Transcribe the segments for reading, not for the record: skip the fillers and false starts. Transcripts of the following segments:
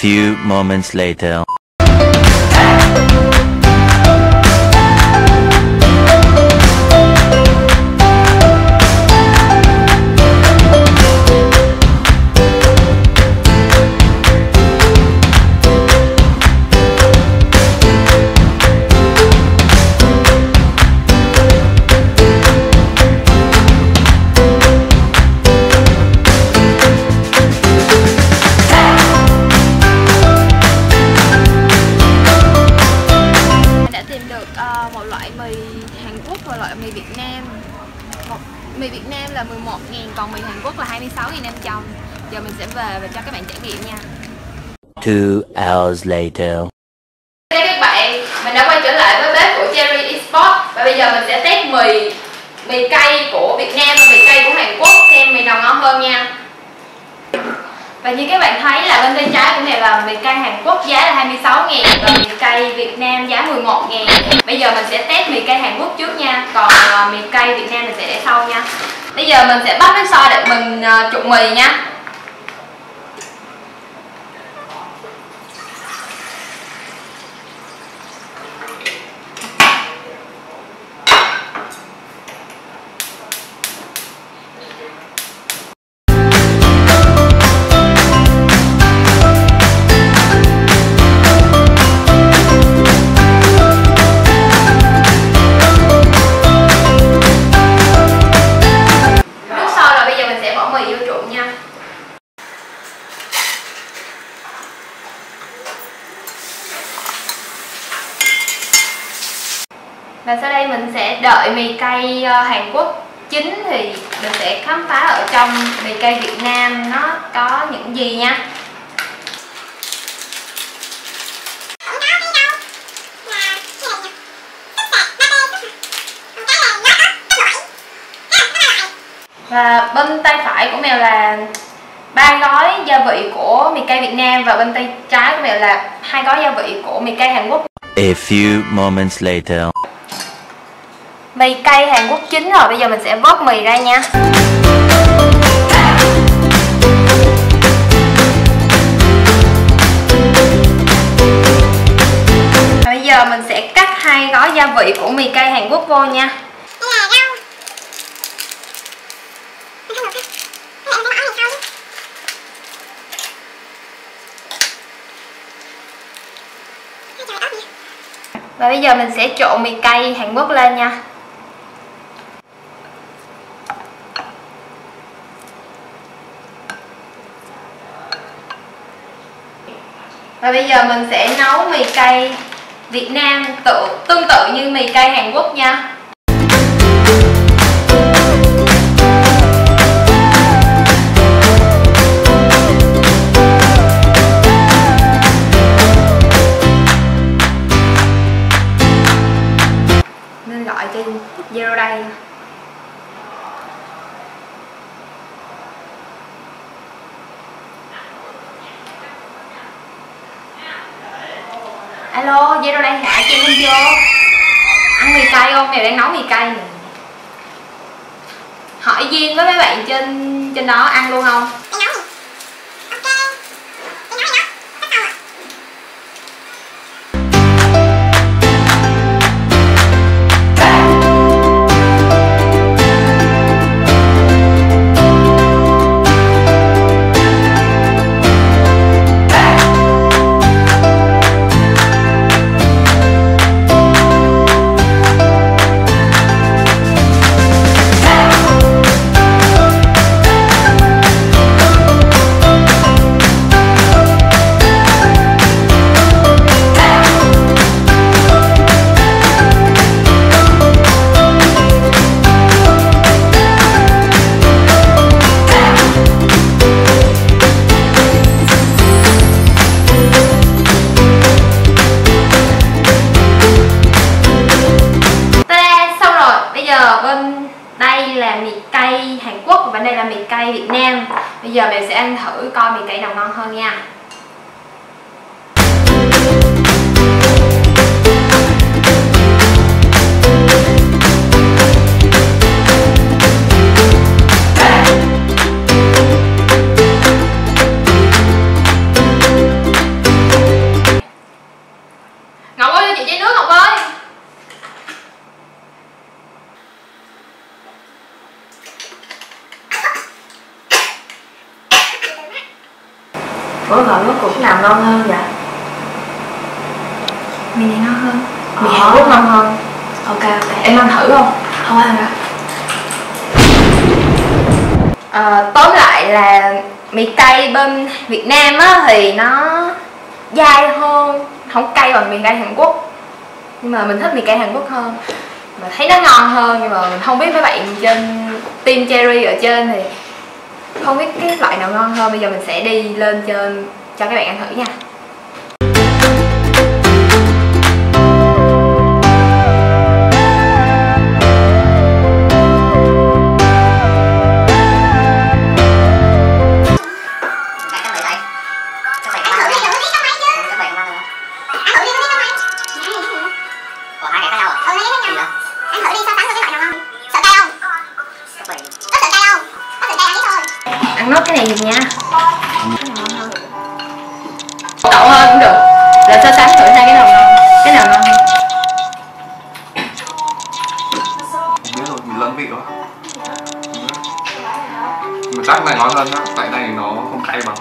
few moments later. Một loại mì Hàn Quốc và loại mì Việt Nam. Mì Việt Nam là 11.000, còn mì Hàn Quốc là 26.500. Giờ mình sẽ về và cho các bạn trải nghiệm nha. 2 hours later. Hey các bạn, mình đã quay trở lại với bếp của Cherry Esports và bây giờ mình sẽ test mì cay của Việt Nam và mì cay của Hàn Quốc xem mì nào ngon hơn nha. Và như các bạn thấy là bên tay trái của này là mì cay Hàn Quốc giá là 26.000 và mì cay Việt Nam giá 11.000. Bây giờ mình sẽ test mì cay Hàn Quốc trước nha, còn mì cay Việt Nam mình sẽ để sau nha. Bây giờ mình sẽ bắt nước sôi để mình trụng mì nha. Và sau đây mình sẽ đợi mì cay Hàn Quốc chín thì mình sẽ khám phá ở trong mì cay Việt Nam nó có những gì nha. Và bên tay phải của Mèo là 3 gói gia vị của mì cay Việt Nam và bên tay trái của Mèo là 2 gói gia vị của mì cay Hàn Quốc. A few moments later. Mì cay Hàn Quốc chín rồi, bây giờ mình sẽ vớt mì ra nha. Và bây giờ mình sẽ cắt 2 gói gia vị của mì cay Hàn Quốc vô nha. Và bây giờ mình sẽ trộn mì cay Hàn Quốc lên nha. Và bây giờ mình sẽ nấu mì cay Việt Nam tương tự như mì cay Hàn Quốc nha. Nên gọi trên Zero đây. Alo, Zero đây hả? Cho em vô. Ăn mì cay không? Mèo đang nấu mì cay nè. Hỏi Duyên với mấy bạn trên đó ăn luôn không? Bên đây là mì cay Hàn Quốc và bên đây là mì cay Việt Nam. Bây giờ mình sẽ ăn thử coi mì cay nào ngon hơn nha. Ủa còn rốt cuộc nào ngon hơn vậy? Mì này ngon hơn. Mì Hàn Quốc ngon hơn. Ok ok. Em ăn thử không? Không ăn đâu. Tóm lại là mì cay bên Việt Nam á thì nó dai hơn, không cay bằng mì cay Hàn Quốc. Nhưng mà mình thích mì cay Hàn Quốc hơn. Mà thấy nó ngon hơn, nhưng mà mình không biết mấy bạn trên team Cherry ở trên thì không biết cái loại nào ngon hơn. Bây giờ mình sẽ đi lên trên cho các bạn ăn thử nha. Ăn nốt cái này nhìn nha. Đậu hơn cũng được. Để so sánh thử hai cái nào ngon. Cái nào ngon hơn? Không biết rồi, mình lẫn vị quá. Mà chắc này ngon hơn á, tại này nó không cay bằng.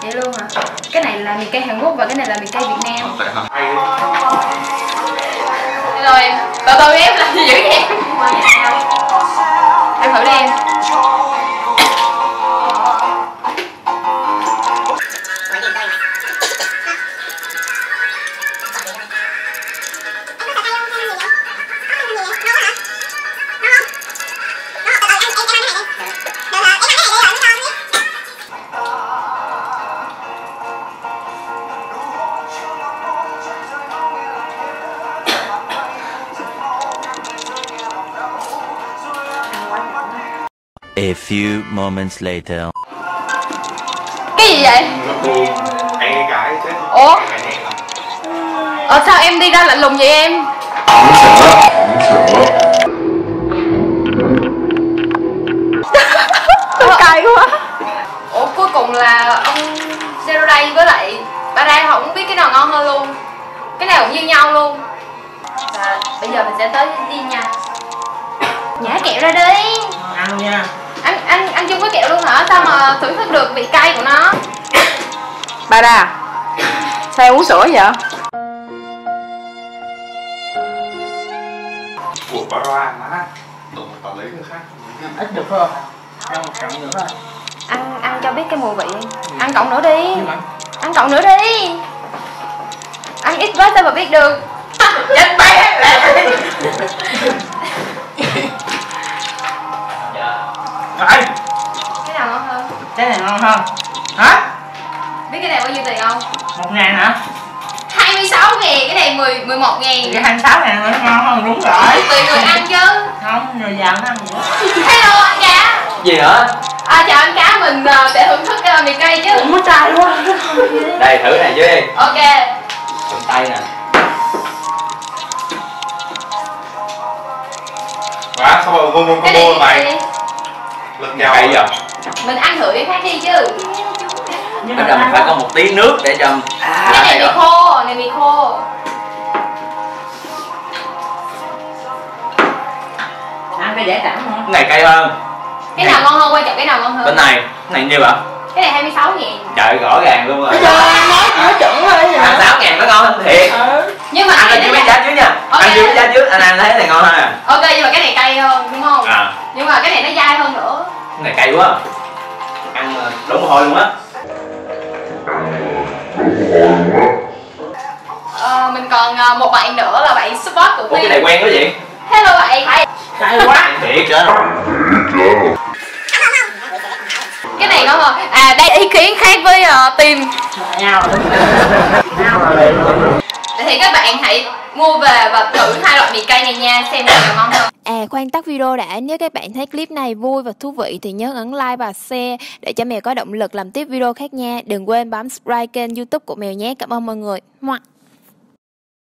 Vậy luôn hả? Cái này là mì cay Hàn Quốc và cái này là mì cay Việt Nam. Tại hả? Hay Rồi, từ từ em làm gì dữ vậy? Em thử đi em. A few moments later. Cái gì vậy? hay cái chết. Ủa? Sao em đi ra lạnh lùng vậy em? Cay quá. Ủa cuối cùng là ông Zero Day với lại ba Ray họ không biết cái nào ngon hơn luôn. Cái nào cũng như nhau luôn. Và bây giờ mình sẽ tới đi nha. Nhả kẹo ra đi. Ăn nha. Ăn chung với kẹo luôn hả? Sao mà thưởng thức được vị cay của nó? Ba Ra, sao em uống sữa vậy? Của Bara má. Tụi mình toàn lấy người khác. Ít được không? Ăn một cọng nữa thôi. Ăn cho biết cái mùi vị. Ăn cộng nữa đi. Ăn cộng nữa đi. Ăn ít quá sao mà biết được. Chết bé. Rồi. Cái nào ngon hơn? Cái này ngon hơn. Hả? Biết cái này bao nhiêu tiền không? 1.000 hả? 26.000, cái này 11.000. Cái 26.000 nó ngon hơn, đúng rồi. Tùy người ăn chứ. Không, người giàu nó ăn gì đó. Hello anh cá. Gì hả? Chào anh cá, mình sẽ thưởng thức mì cay chứ. Cũng mới cay quá. Đây thử này chứ đi. Ok. Cầm tay nè. Má, sao mà ngon Cái này mày? Lật nhau Cay giờ. mình ăn thử cái khác đi chứ. Nhưng Bây giờ mình phải có một tí nước để cho Cái này mì khô, này mì khô. ăn cái dễ cảm hả? cái này cay hơn. Cái nào ngon hơn, quan trọng cái nào ngon hơn? Bên này, cái này nhiêu ạ? Cái này 26.000. Trời rõ ràng luôn rồi. Bây giờ nói chuẩn thôi vậy. 26.000 nó ngon hơn thiệt. Nhưng mà Ăn cái chưa này biết giá trước nha. Ok. Ăn chưa biết giá trước, anh ăn thấy cái này ngon hơn à. ok, nhưng mà cái này cay hơn đúng không? Nhưng mà cái này nó dai hơn nữa. Cái này cay quá. Ăn đúng một hồi luôn á. Mình còn một bạn nữa là bạn support của Ủa, team. cái này quen quá vậy? Hello bạn. Cay quá. Thiệt chứ. Cái này ngon hơn. Đây ý kiến khác với team. Nhau. Thì các bạn hãy mua về và thử hai loại mì cay này nha, xem nào ngon hơn. Khoan tắt video đã, nếu các bạn thấy clip này vui và thú vị thì nhớ ấn like và share để cho Mèo có động lực làm tiếp video khác nha. Đừng quên bấm subscribe kênh YouTube của Mèo nhé. Cảm ơn mọi người.